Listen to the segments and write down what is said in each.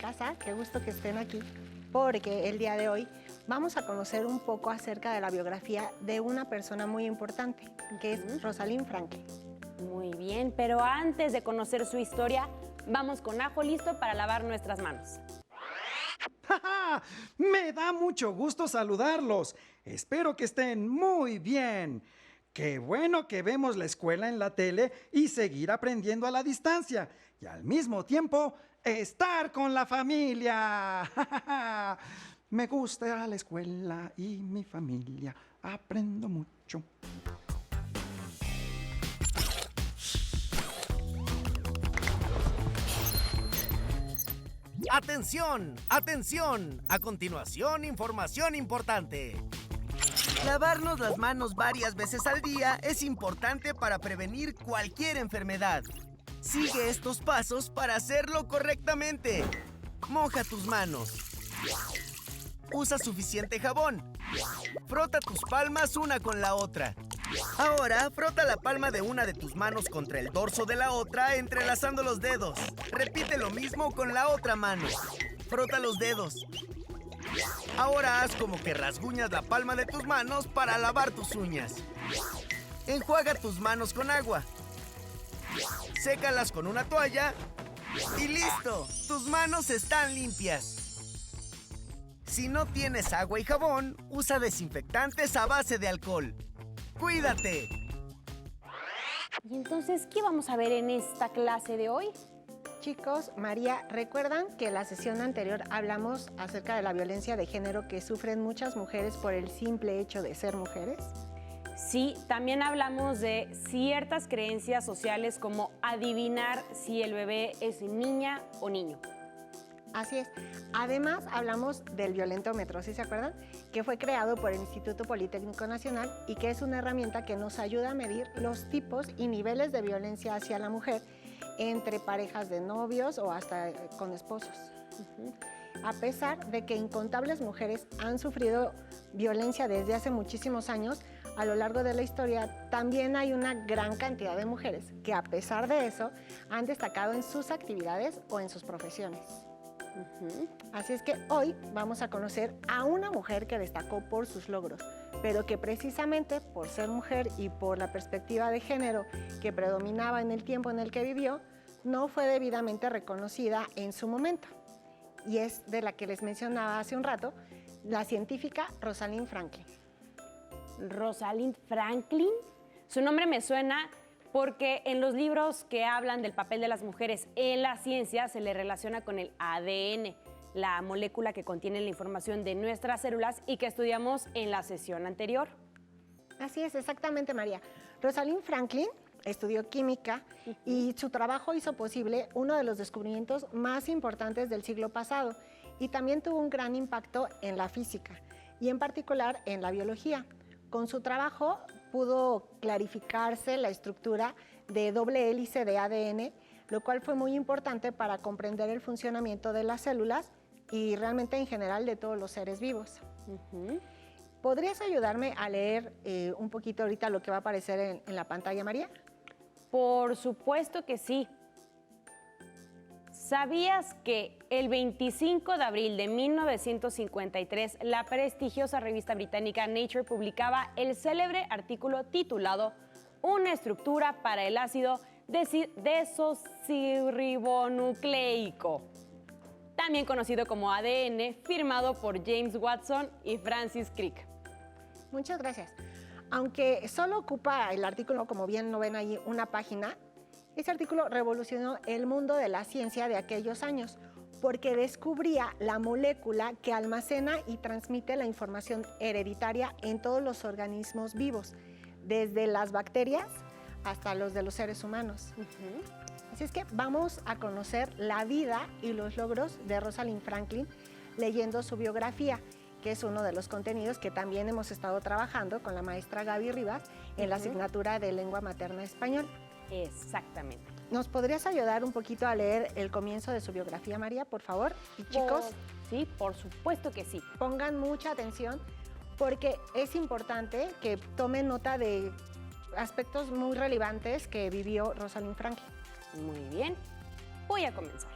casa, qué gusto que estén aquí, porque el día de hoy vamos a conocer un poco acerca de la biografía de una persona muy importante, que es Rosalind Franklin. Muy bien, pero antes de conocer su historia, vamos con ajo listo para lavar nuestras manos. ¡Ja, ja! Me da mucho gusto saludarlos. Espero que estén muy bien. Qué bueno que vemos la escuela en la tele y seguir aprendiendo a la distancia. Y al mismo tiempo, estar con la familia. ¡Ja, ja, ja! Me gusta la escuela y mi familia. Aprendo mucho. ¡Atención! ¡Atención! A continuación, información importante. Lavarnos las manos varias veces al día es importante para prevenir cualquier enfermedad. Sigue estos pasos para hacerlo correctamente. Moja tus manos. Usa suficiente jabón. Frota tus palmas una con la otra. Ahora, frota la palma de una de tus manos contra el dorso de la otra, entrelazando los dedos. Repite lo mismo con la otra mano. Frota los dedos. Ahora haz como que rasguñas la palma de tus manos para lavar tus uñas. Enjuaga tus manos con agua. Sécalas con una toalla. ¡Y listo! ¡Tus manos están limpias! Si no tienes agua y jabón, usa desinfectantes a base de alcohol. ¡Cuídate! Y entonces, ¿qué vamos a ver en esta clase de hoy? Chicos, María, ¿recuerdan que en la sesión anterior hablamos acerca de la violencia de género que sufren muchas mujeres por el simple hecho de ser mujeres? Sí, también hablamos de ciertas creencias sociales como adivinar si el bebé es niña o niño. Así es. Además, hablamos del violentómetro, ¿sí se acuerdan? Que fue creado por el Instituto Politécnico Nacional y que es una herramienta que nos ayuda a medir los tipos y niveles de violencia hacia la mujer entre parejas de novios o hasta con esposos. A pesar de que incontables mujeres han sufrido violencia desde hace muchísimos años, a lo largo de la historia también hay una gran cantidad de mujeres que a pesar de eso han destacado en sus actividades o en sus profesiones. Así es que hoy vamos a conocer a una mujer que destacó por sus logros, pero que precisamente por ser mujer y por la perspectiva de género que predominaba en el tiempo en el que vivió, no fue debidamente reconocida en su momento. Y es de la que les mencionaba hace un rato, la científica Rosalind Franklin. Rosalind Franklin. Su nombre me suena porque en los libros que hablan del papel de las mujeres en la ciencia se le relaciona con el ADN, la molécula que contiene la información de nuestras células y que estudiamos en la sesión anterior. Así es, exactamente, María. Rosalind Franklin estudió química y su trabajo hizo posible uno de los descubrimientos más importantes del siglo pasado y también tuvo un gran impacto en la física y en particular en la biología. Con su trabajo pudo clarificarse la estructura de doble hélice de ADN, lo cual fue muy importante para comprender el funcionamiento de las células y realmente en general de todos los seres vivos. ¿Podrías ayudarme a leer un poquito ahorita lo que va a aparecer en la pantalla, María? Por supuesto que sí. ¿Sabías que el 25 de abril de 1953 la prestigiosa revista británica Nature publicaba el célebre artículo titulado Una estructura para el ácido desoxirribonucleico, también conocido como ADN, firmado por James Watson y Francis Crick? Muchas gracias. Aunque solo ocupa el artículo, como bien lo ven ahí, una página, ese artículo revolucionó el mundo de la ciencia de aquellos años porque descubría la molécula que almacena y transmite la información hereditaria en todos los organismos vivos, desde las bacterias hasta los de los seres humanos. Así es que vamos a conocer la vida y los logros de Rosalind Franklin leyendo su biografía, que es uno de los contenidos que también hemos estado trabajando con la maestra Gaby Rivas en la asignatura de Lengua Materna Español. Exactamente. ¿Nos podrías ayudar un poquito a leer el comienzo de su biografía, María, por favor? Y chicos, Sí, por supuesto que sí. pongan mucha atención porque es importante que tomen nota de aspectos muy relevantes que vivió Rosalind Franklin. Muy bien. Voy a comenzar.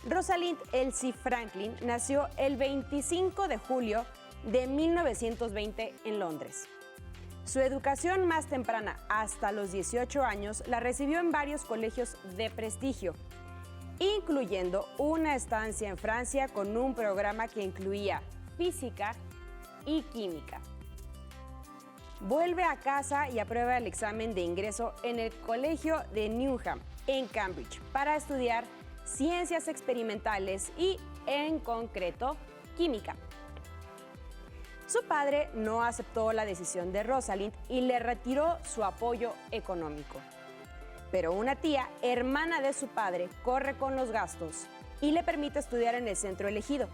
Rosalind Elsie Franklin nació el 25 de julio de 1920 en Londres. Su educación más temprana, hasta los 18 años, la recibió en varios colegios de prestigio, incluyendo una estancia en Francia con un programa que incluía física y química. Vuelve a casa y aprueba el examen de ingreso en el Colegio de Newnham, en Cambridge, para estudiar ciencias experimentales y, en concreto, química. Su padre no aceptó la decisión de Rosalind y le retiró su apoyo económico. Pero una tía, hermana de su padre, corre con los gastos y le permite estudiar en el centro elegido.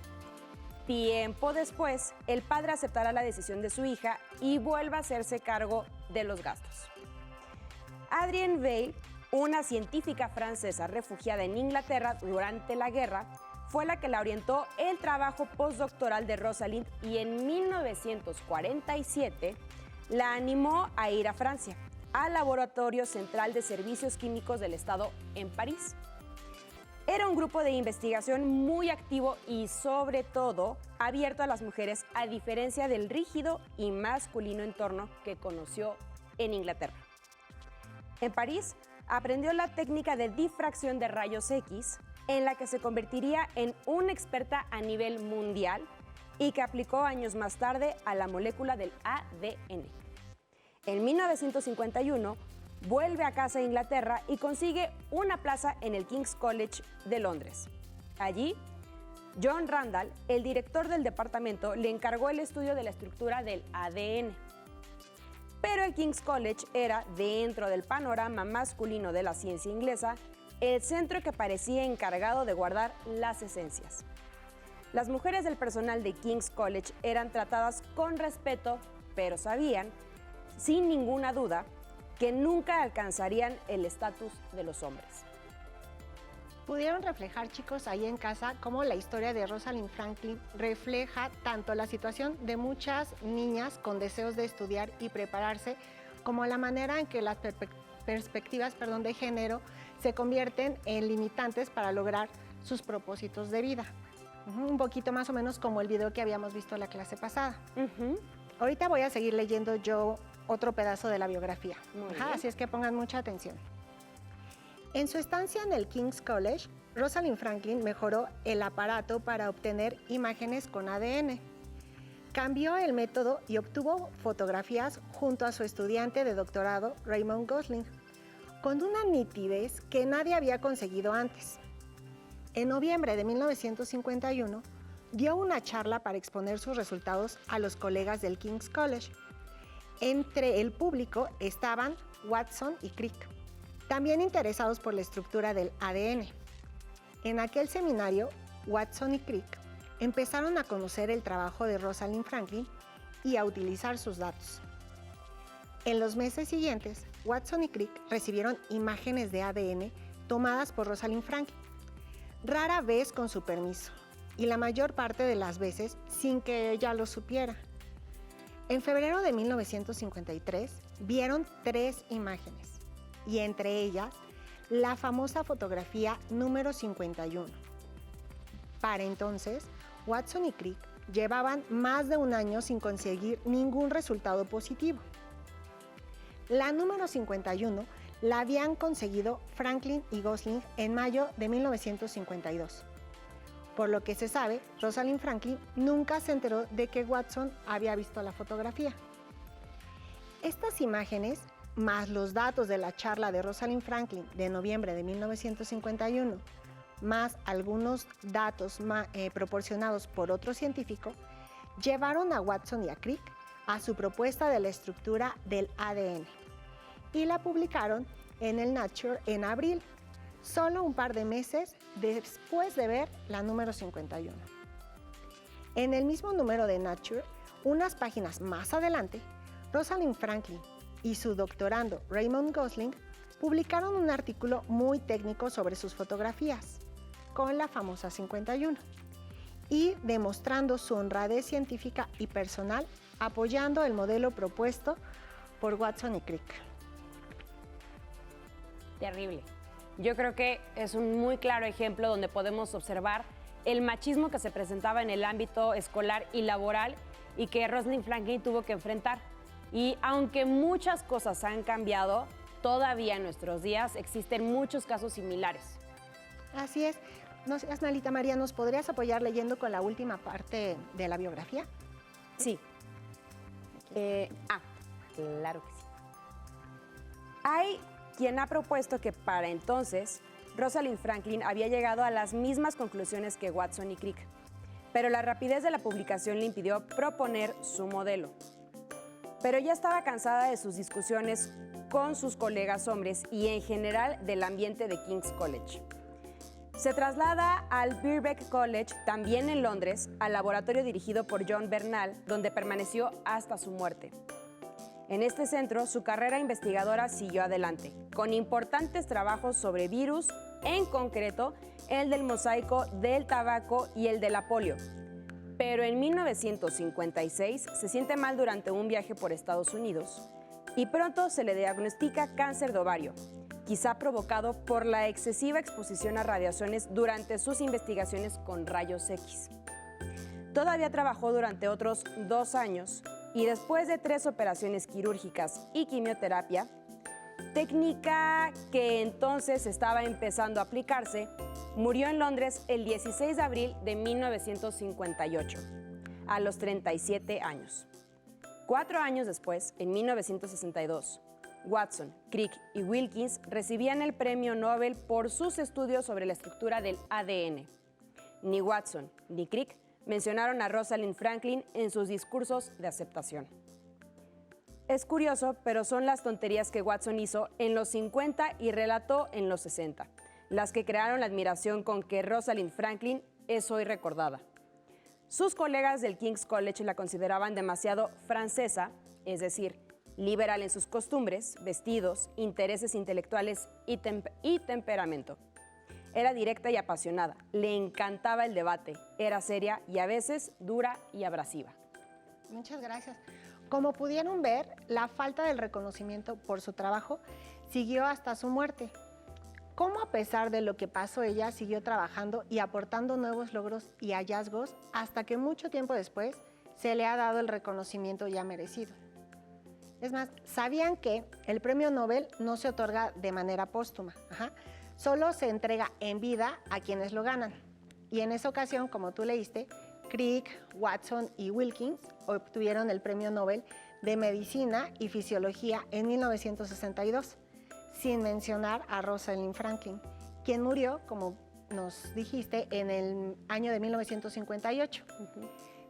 Tiempo después, el padre aceptará la decisión de su hija y vuelve a hacerse cargo de los gastos. Adrienne Weil, una científica francesa refugiada en Inglaterra durante la guerra, fue la que la orientó el trabajo postdoctoral de Rosalind y en 1947 la animó a ir a Francia, al Laboratorio Central de Servicios Químicos del Estado en París. Era un grupo de investigación muy activo y, sobre todo, abierto a las mujeres, a diferencia del rígido y masculino entorno que conoció en Inglaterra. En París, aprendió la técnica de difracción de rayos X, en la que se convertiría en una experta a nivel mundial y que aplicó años más tarde a la molécula del ADN. En 1951, vuelve a casa a Inglaterra y consigue una plaza en el King's College de Londres. Allí, John Randall, el director del departamento, le encargó el estudio de la estructura del ADN. Pero el King's College era, dentro del panorama masculino de la ciencia inglesa, el centro que parecía encargado de guardar las esencias. Las mujeres del personal de King's College eran tratadas con respeto, pero sabían, sin ninguna duda, que nunca alcanzarían el estatus de los hombres. Pudieron reflejar, chicos, ahí en casa cómo la historia de Rosalind Franklin refleja tanto la situación de muchas niñas con deseos de estudiar y prepararse, como la manera en que las perspectivas de género se convierten en limitantes para lograr sus propósitos de vida. Un poquito más o menos como el video que habíamos visto la clase pasada. Ahorita voy a seguir leyendo yo otro pedazo de la biografía. Así es que pongan mucha atención. En su estancia en el King's College, Rosalind Franklin mejoró el aparato para obtener imágenes con ADN. Cambió el método y obtuvo fotografías junto a su estudiante de doctorado, Raymond Gosling, con una nitidez que nadie había conseguido antes. En noviembre de 1951, dio una charla para exponer sus resultados a los colegas del King's College. Entre el público estaban Watson y Crick, también interesados por la estructura del ADN. En aquel seminario, Watson y Crick empezaron a conocer el trabajo de Rosalind Franklin y a utilizar sus datos. En los meses siguientes, Watson y Crick recibieron imágenes de ADN tomadas por Rosalind Franklin, rara vez con su permiso, y la mayor parte de las veces sin que ella lo supiera. En febrero de 1953 vieron 3 imágenes, y entre ellas la famosa fotografía número 51. Para entonces, Watson y Crick llevaban más de un año sin conseguir ningún resultado positivo. La número 51 la habían conseguido Franklin y Gosling en mayo de 1952. Por lo que se sabe, Rosalind Franklin nunca se enteró de que Watson había visto la fotografía. Estas imágenes, más los datos de la charla de Rosalind Franklin de noviembre de 1951, más algunos datos proporcionados por otro científico, llevaron a Watson y a Crick a su propuesta de la estructura del ADN y la publicaron en el Nature en abril, solo un par de meses después de ver la número 51. En el mismo número de Nature, unas páginas más adelante, Rosalind Franklin y su doctorando Raymond Gosling publicaron un artículo muy técnico sobre sus fotografías, con la famosa 51, y demostrando su honradez científica y personal, apoyando el modelo propuesto por Watson y Crick. Terrible. Yo creo que es un muy claro ejemplo donde podemos observar el machismo que se presentaba en el ámbito escolar y laboral y que Rosalind Franklin tuvo que enfrentar. Y aunque muchas cosas han cambiado, todavía en nuestros días existen muchos casos similares. Así es. No seas malita, María, ¿nos podrías apoyar leyendo con la última parte de la biografía? Sí. Claro que sí. Hay quien ha propuesto que para entonces Rosalind Franklin había llegado a las mismas conclusiones que Watson y Crick, pero la rapidez de la publicación le impidió proponer su modelo. Pero ya estaba cansada de sus discusiones con sus colegas hombres y en general del ambiente de King's College. Se traslada al Birkbeck College, también en Londres, al laboratorio dirigido por John Bernal, donde permaneció hasta su muerte. En este centro, su carrera investigadora siguió adelante, con importantes trabajos sobre virus, en concreto el del mosaico, del tabaco y el de la polio. Pero en 1956 se siente mal durante un viaje por Estados Unidos y pronto se le diagnostica cáncer de ovario, quizá provocado por la excesiva exposición a radiaciones durante sus investigaciones con rayos X. Todavía trabajó durante otros 2 años y después de 3 operaciones quirúrgicas y quimioterapia, técnica que entonces estaba empezando a aplicarse, murió en Londres el 16 de abril de 1958, a los 37 años. 4 años después, en 1962, Watson, Crick y Wilkins recibían el premio Nobel por sus estudios sobre la estructura del ADN. Ni Watson ni Crick mencionaron a Rosalind Franklin en sus discursos de aceptación. Es curioso, pero son las tonterías que Watson hizo en los 50 y relató en los 60, las que crearon la admiración con que Rosalind Franklin es hoy recordada. Sus colegas del King's College la consideraban demasiado francesa, es decir, liberal en sus costumbres, vestidos, intereses intelectuales y temperamento. Era directa y apasionada, le encantaba el debate, era seria y a veces dura y abrasiva. Muchas gracias. Como pudieron ver, la falta del reconocimiento por su trabajo siguió hasta su muerte. Cómo a pesar de lo que pasó, ella siguió trabajando y aportando nuevos logros y hallazgos hasta que mucho tiempo después se le ha dado el reconocimiento ya merecido. Es más, ¿sabían que el premio Nobel no se otorga de manera póstuma? Solo se entrega en vida a quienes lo ganan. Y en esa ocasión, como tú leíste, Crick, Watson y Wilkins obtuvieron el premio Nobel de Medicina y Fisiología en 1962, sin mencionar a Rosalind Franklin, quien murió, como nos dijiste, en el año de 1958.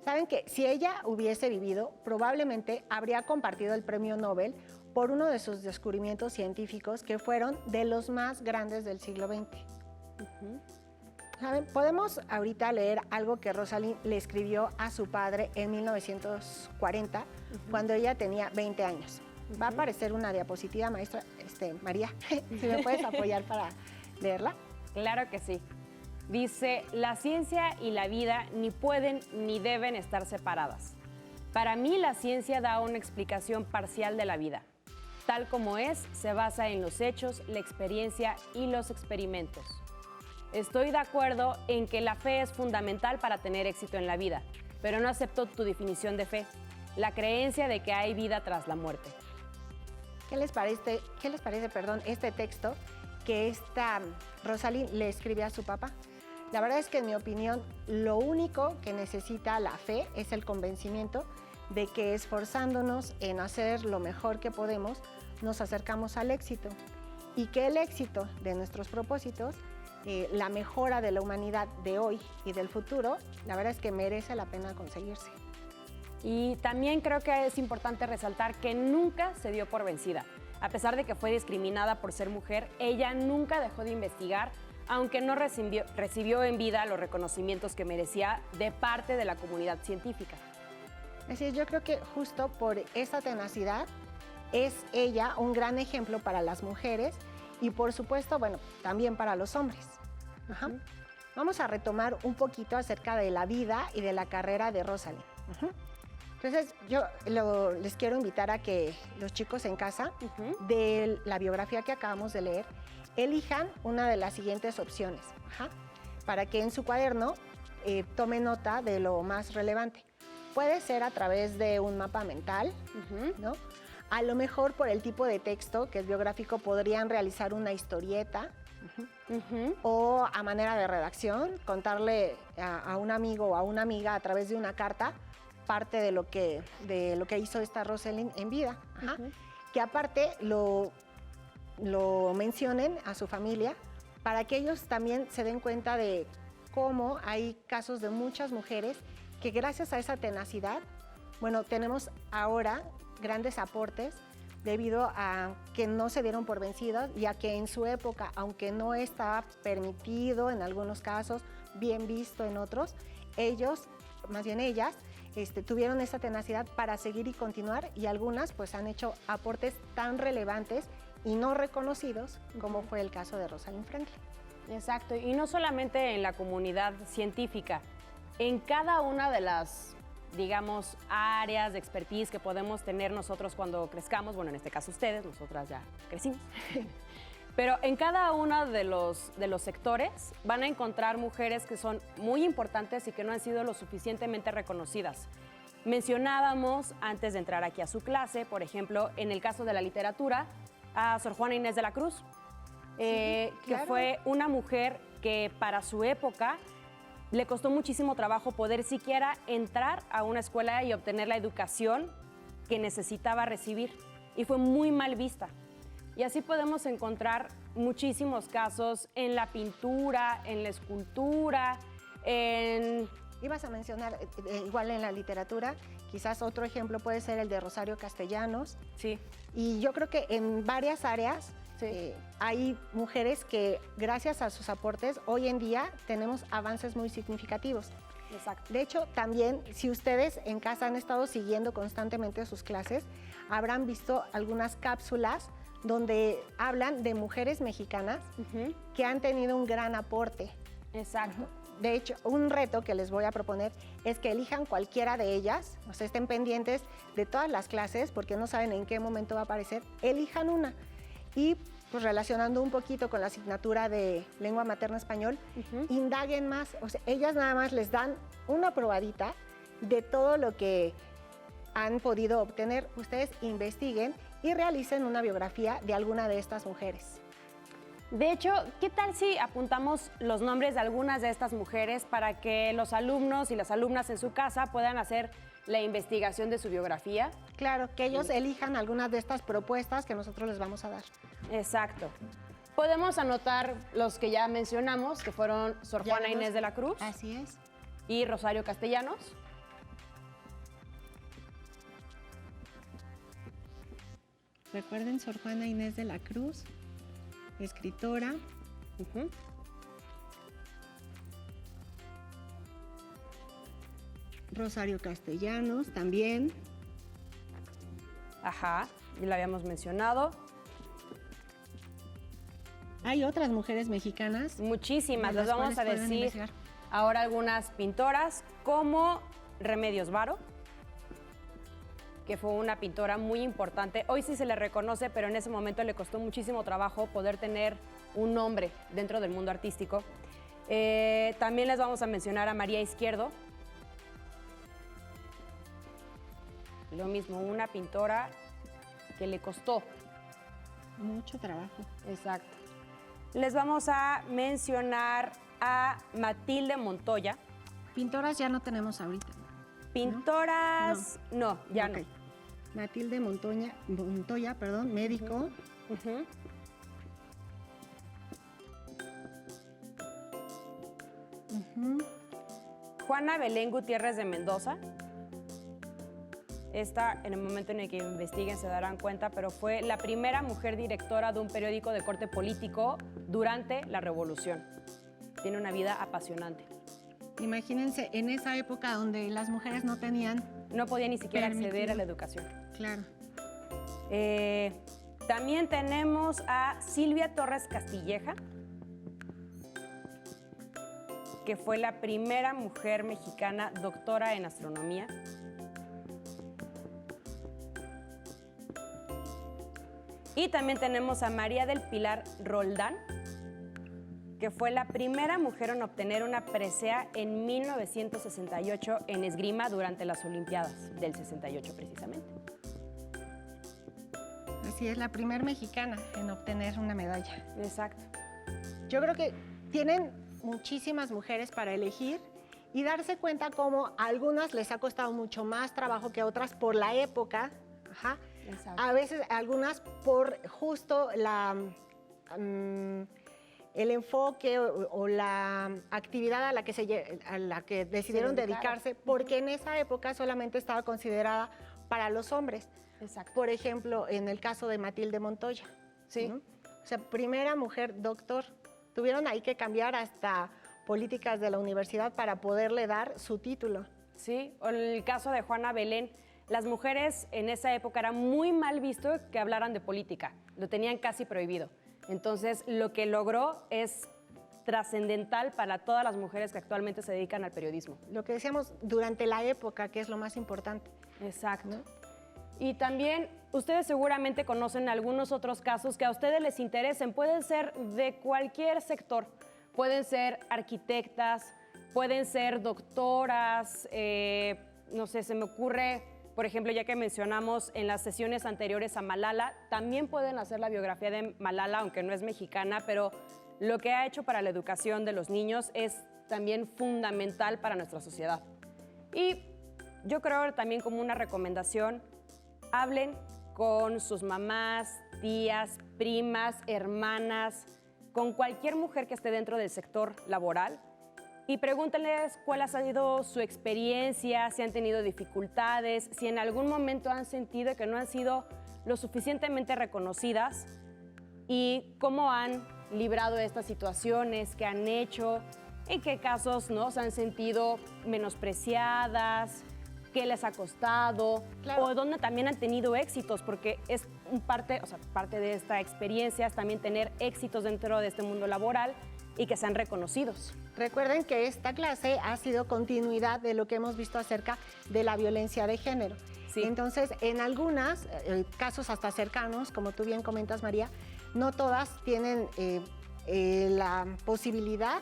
Saben que si ella hubiese vivido, probablemente habría compartido el premio Nobel por uno de sus descubrimientos científicos que fueron de los más grandes del siglo XX. ¿Saben? Podemos ahorita leer algo que Rosalind le escribió a su padre en 1940, cuando ella tenía 20 años. Va a aparecer una diapositiva, maestra, María, si me puedes apoyar para leerla. Claro que sí. Dice, la ciencia y la vida ni pueden ni deben estar separadas. Para mí la ciencia da una explicación parcial de la vida. Tal como es, se basa en los hechos, la experiencia y los experimentos. Estoy de acuerdo en que la fe es fundamental para tener éxito en la vida, pero no acepto tu definición de fe, la creencia de que hay vida tras la muerte. ¿Qué les parece, este texto que esta Rosalind le escribe a su papá? La verdad es que en mi opinión, lo único que necesita la fe es el convencimiento de que esforzándonos en hacer lo mejor que podemos, nos acercamos al éxito. Y que el éxito de nuestros propósitos, la mejora de la humanidad de hoy y del futuro, la verdad es que merece la pena conseguirse. Y también creo que es importante resaltar que nunca se dio por vencida. A pesar de que fue discriminada por ser mujer, ella nunca dejó de investigar, aunque no recibió en vida los reconocimientos que merecía de parte de la comunidad científica. Así es, yo creo que justo por esa tenacidad es ella un gran ejemplo para las mujeres y por supuesto, bueno, también para los hombres. Vamos a retomar un poquito acerca de la vida y de la carrera de Rosalind. Entonces, yo les quiero invitar a que los chicos en casa, de la biografía que acabamos de leer, elijan una de las siguientes opciones, para que en su cuaderno tome nota de lo más relevante. Puede ser a través de un mapa mental, ¿no? A lo mejor por el tipo de texto, que es biográfico, podrían realizar una historieta, o a manera de redacción, contarle a un amigo o a una amiga a través de una carta parte de lo que hizo esta Rosalind en vida. Que aparte lo mencionen a su familia para que ellos también se den cuenta de cómo hay casos de muchas mujeres que gracias a esa tenacidad, bueno, tenemos ahora grandes aportes debido a que no se dieron por vencidas y a que en su época, aunque no estaba permitido en algunos casos, bien visto en otros, ellos, más bien ellas, tuvieron esa tenacidad para seguir y continuar, y algunas pues han hecho aportes tan relevantes y no reconocidos como fue el caso de Rosalind Franklin. Exacto, y no solamente en la comunidad científica, en cada una de las, digamos, áreas de expertise que podemos tener nosotros cuando crezcamos, bueno, en este caso ustedes, nosotras ya crecimos, pero en cada uno de los sectores van a encontrar mujeres que son muy importantes y que no han sido lo suficientemente reconocidas. Mencionábamos antes de entrar aquí a su clase, por ejemplo, en el caso de la literatura, a Sor Juana Inés de la Cruz, que fue una mujer que para su época le costó muchísimo trabajo poder siquiera entrar a una escuela y obtener la educación que necesitaba recibir, y fue muy mal vista. Y así podemos encontrar muchísimos casos en la pintura, en la escultura, en... Ibas a mencionar, igual en la literatura, quizás otro ejemplo puede ser el de Rosario Castellanos. Sí. Y yo creo que en varias áreas hay mujeres que, gracias a sus aportes, hoy en día tenemos avances muy significativos. Exacto. De hecho, también, si ustedes en casa han estado siguiendo constantemente sus clases, habrán visto algunas cápsulas donde hablan de mujeres mexicanas que han tenido un gran aporte. Exacto. De hecho, un reto que les voy a proponer es que elijan cualquiera de ellas, o sea, estén pendientes de todas las clases porque no saben en qué momento va a aparecer, elijan una. Y pues relacionando un poquito con la asignatura de lengua materna español, indaguen más, o sea, ellas nada más les dan una probadita de todo lo que han podido obtener. Ustedes investiguen y realicen una biografía de alguna de estas mujeres. De hecho, ¿qué tal si apuntamos los nombres de algunas de estas mujeres para que los alumnos y las alumnas en su casa puedan hacer la investigación de su biografía? Claro, que ellos elijan algunas de estas propuestas que nosotros les vamos a dar. Exacto. Podemos anotar los que ya mencionamos, que fueron Sor Juana Inés de la Cruz. Así es. Y Rosario Castellanos. Recuerden, Sor Juana Inés de la Cruz, escritora. Rosario Castellanos también. Ajá, ya la habíamos mencionado. Hay otras mujeres mexicanas. Muchísimas, les vamos a decir ahora algunas pintoras, como Remedios Varo, que fue una pintora muy importante. Hoy sí se le reconoce, pero en ese momento le costó muchísimo trabajo poder tener un nombre dentro del mundo artístico. También les vamos a mencionar a María Izquierdo. Lo mismo, una pintora que le costó mucho trabajo. Exacto. Les vamos a mencionar a Matilde Montoya. Pintoras ya no tenemos ahorita. Pintoras, no, ya no. Matilde Montoya, médico. Juana Belén Gutiérrez de Mendoza. Esta, en el momento en el que investiguen, se darán cuenta, pero fue la primera mujer directora de un periódico de corte político durante la Revolución. Tiene una vida apasionante. Imagínense, en esa época donde las mujeres no tenían... No podían ni siquiera acceder a la educación. Claro. También tenemos a Silvia Torres Castilleja, que fue la primera mujer mexicana doctora en astronomía. Y también tenemos a María del Pilar Roldán, que fue la primera mujer en obtener una presea en 1968 en esgrima durante las Olimpiadas del 68 precisamente. Así es, la primera mexicana en obtener una medalla. Exacto. Yo creo que tienen muchísimas mujeres para elegir y darse cuenta cómo a algunas les ha costado mucho más trabajo que a otras por la época. Ajá. Exacto. A veces algunas por justo el enfoque o la actividad a la que decidieron dedicarse, porque en esa época solamente estaba considerada para los hombres. Exacto. Por ejemplo, en el caso de Matilde Montoya. Sí. ¿No? O sea, primera mujer doctor. Tuvieron ahí que cambiar hasta políticas de la universidad para poderle dar su título. Sí, o el caso de Juana Belén. Las mujeres en esa época era muy mal visto que hablaran de política, lo tenían casi prohibido. Entonces, lo que logró es trascendental para todas las mujeres que actualmente se dedican al periodismo. Lo que decíamos durante la época, que es lo más importante. Exacto. ¿No? Y también ustedes seguramente conocen algunos otros casos que a ustedes les interesen. Pueden ser de cualquier sector. Pueden ser arquitectas, pueden ser doctoras, no sé, se me ocurre, por ejemplo, ya que mencionamos en las sesiones anteriores a Malala, también pueden hacer la biografía de Malala, aunque no es mexicana, pero lo que ha hecho para la educación de los niños es también fundamental para nuestra sociedad. Y yo creo también como una recomendación, hablen con sus mamás, tías, primas, hermanas, con cualquier mujer que esté dentro del sector laboral y pregúntenles cuál ha sido su experiencia, si han tenido dificultades, si en algún momento han sentido que no han sido lo suficientemente reconocidas y cómo han librado estas situaciones, qué han hecho, en qué casos no se han sentido menospreciadas, qué les ha costado, Claro. o dónde también han tenido éxitos, porque es parte de esta experiencia es también tener éxitos dentro de este mundo laboral y que sean reconocidos. Recuerden que esta clase ha sido continuidad de lo que hemos visto acerca de la violencia de género. Sí. Entonces, en algunos casos hasta cercanos, como tú bien comentas, María, no todas tienen la posibilidad,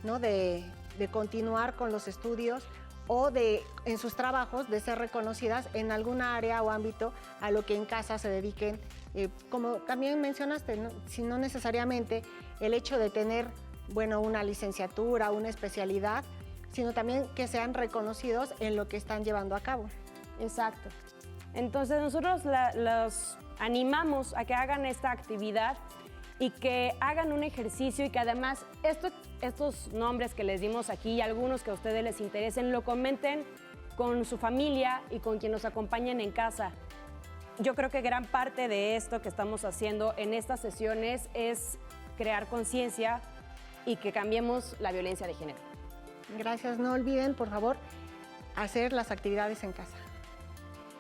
¿no?, de continuar con los estudios o en sus trabajos de ser reconocidas en alguna área o ámbito a lo que en casa se dediquen. Como también mencionaste, ¿no?, si no necesariamente el hecho de tener, bueno, una licenciatura, una especialidad, sino también que sean reconocidos en lo que están llevando a cabo. Exacto. Entonces nosotros los animamos a que hagan esta actividad y que hagan un ejercicio y que además estos nombres que les dimos aquí y algunos que a ustedes les interesen, lo comenten con su familia y con quien nos acompañen en casa. Yo creo que gran parte de esto que estamos haciendo en estas sesiones es crear conciencia y que cambiemos la violencia de género. Gracias. No olviden, por favor, hacer las actividades en casa.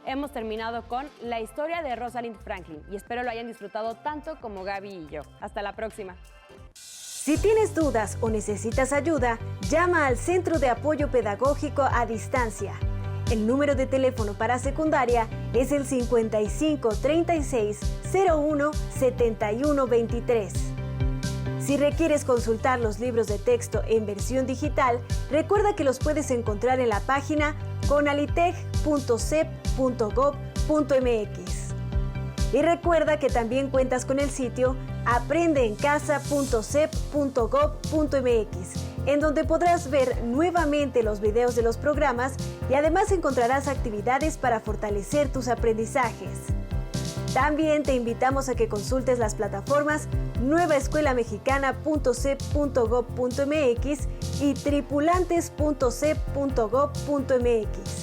Hemos terminado con la historia de Rosalind Franklin y espero lo hayan disfrutado tanto como Gaby y yo. Hasta la próxima. Si tienes dudas o necesitas ayuda, llama al Centro de Apoyo Pedagógico a Distancia. El número de teléfono para secundaria es el 55 36 01 71 23. Si requieres consultar los libros de texto en versión digital, recuerda que los puedes encontrar en la página conaliteg.cep.gov.mx. Y recuerda que también cuentas con el sitio aprendeencasa.cep.gov.mx, en donde podrás ver nuevamente los videos de los programas y además encontrarás actividades para fortalecer tus aprendizajes. También te invitamos a que consultes las plataformas nuevaescuelamexicana.cep.gov.mx y tripulantes.cep.gov.mx.